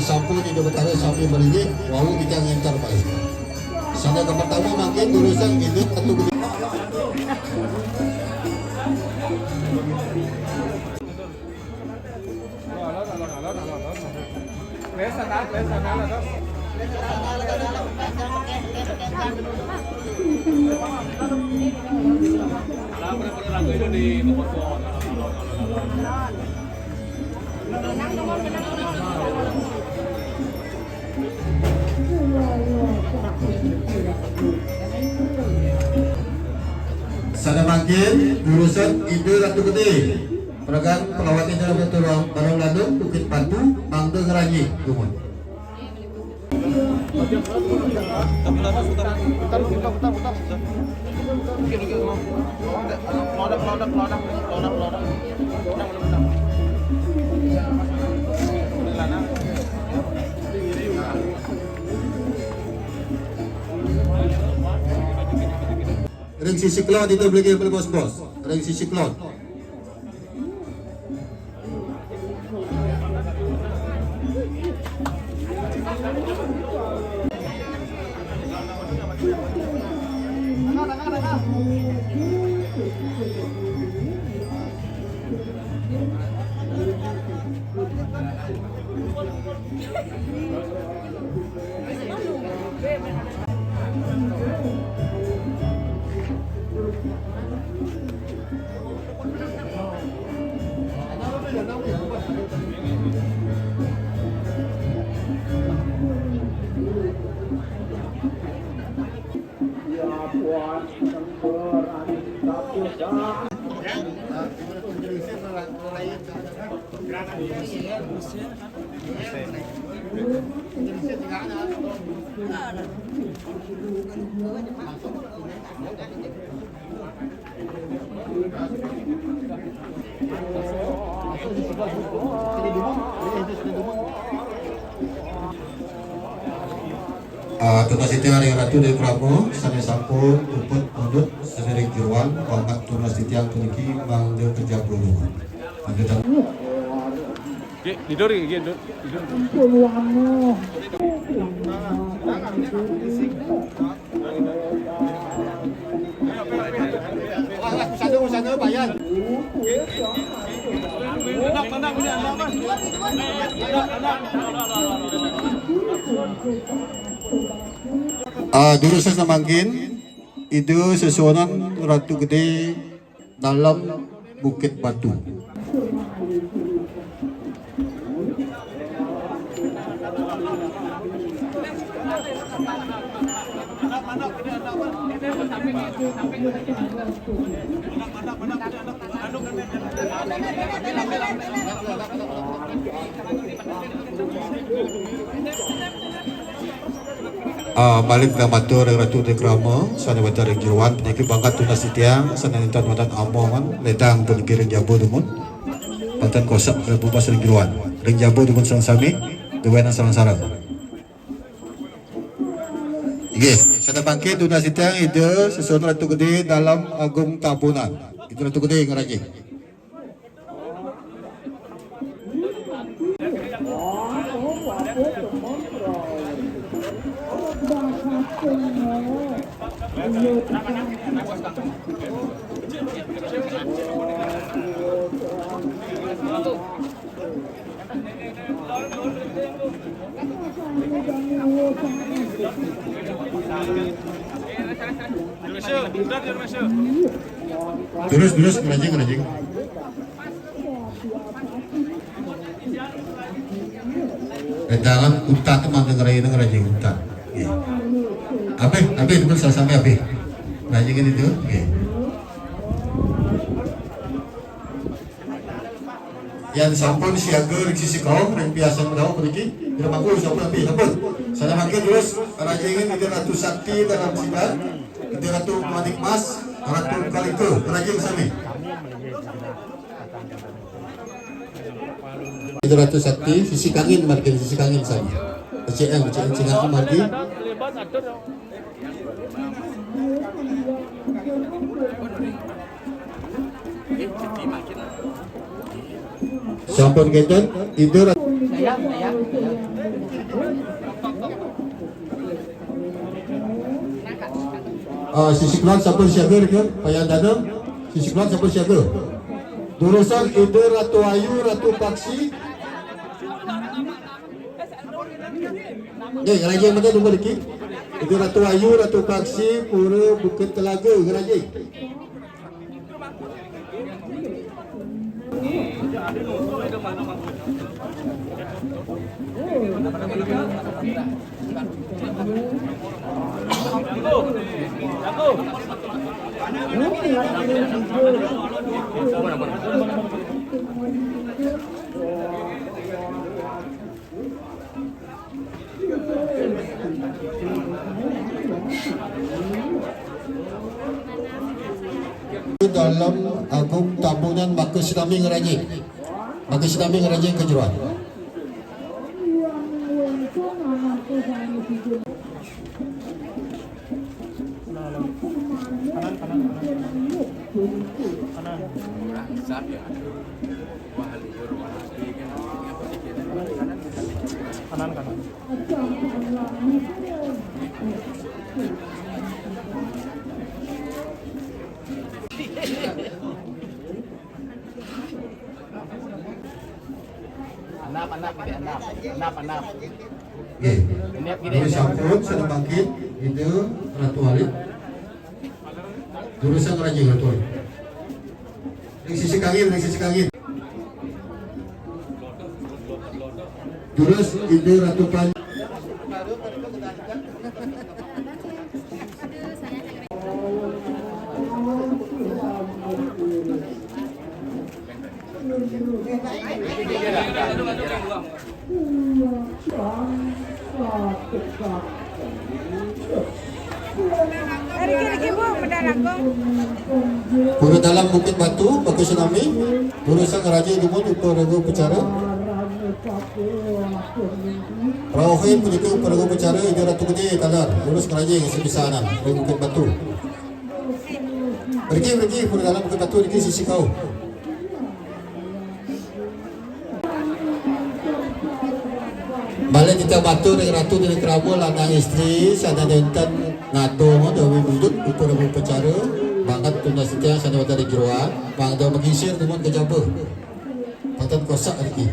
Sampun di betara sampai beringi wau bicang yang terbaik. Sana ke pertama makin urusan itu atau sana makin urusan ide Ratu Gede Peragan pelawat ini dalam turang barang ladung Bukit Batu Mangga Ngeranyi Dumon Ring sisi klot itu beli bos. Ring sisi klot. Tunas itu hari ratu dari Prabowo, sana sampun, uput, pondok, sederek jeruan, pangkat tunas itu yang tuniki, mangga kerja bulu. Didori, gitu. Sana bayan. Dulu saya semangkin itu sesuatu ratu gede dalam Bukit Batu. Balik ke matur ratu de krama sana batar jeruan penyakit bangkat tunas sitiang sana intan wadan amongan ledang pun kiring jabo dumun pantan kosak ke bupas ring jeruan ring jabo dumun sang sami duwenan sarang sarang iya sana bangkit tunas sitiang ide sesuatu ratu gede dalam agung tabunan itu ratu gede ngeraji. Terus ngerajing. Dalam unta teman ngerajing unta. Apa itu pun sama apa? Ngerajingin itu. Yang sampun siaga di sisi kaum yang biasa mendapat pergi tidak mampu sampun tapi sampun saya makin terus rajingin itu ratu sakti dalam sibat itu ratu manik mas ratu kaliko rajing sami itu ratu sakti sisi kangin margin sisi kangin sami CM cingaku margi sampun kenten itu sisi kelan sampun siaga kan payah dana sisi kelan sampun siaga durusan itu Ratu Ayu Ratu Paksi ngerajing mana tunggu lagi itu Ratu Ayu Ratu Paksi Pura Bukit Telaga ngerajing dalam agung tabunan maka sinami ngeraji kejuruan. Anap. Okey. Boleh sambut sana bangkit itu Ratu Alif. Jurusan Raja Ratu Alif. Di sisi kangin. Jurus itu Ratu Pan. Pura dalam Bukit Batu, Bagus Tsunami, Jurusan Raja Dumon, Uparago Pecara. Rauhin Pujiku Uparago Pecara, Ida Ratu Gede, Kalar, Jurus Raja Sebisanan, dari Bukit Batu. Pergi, pura dalam Bukit Batu, pergi sisi kau. Balik kita batu dengan Ratu dari Kerabul, anak istri, sana dentan ngadong, dawi budut, Uparago Pecara. Bangat tunda setia sana wata di jeruan, bang dah mengisir teman ke Jabah. Patan kosak lagi.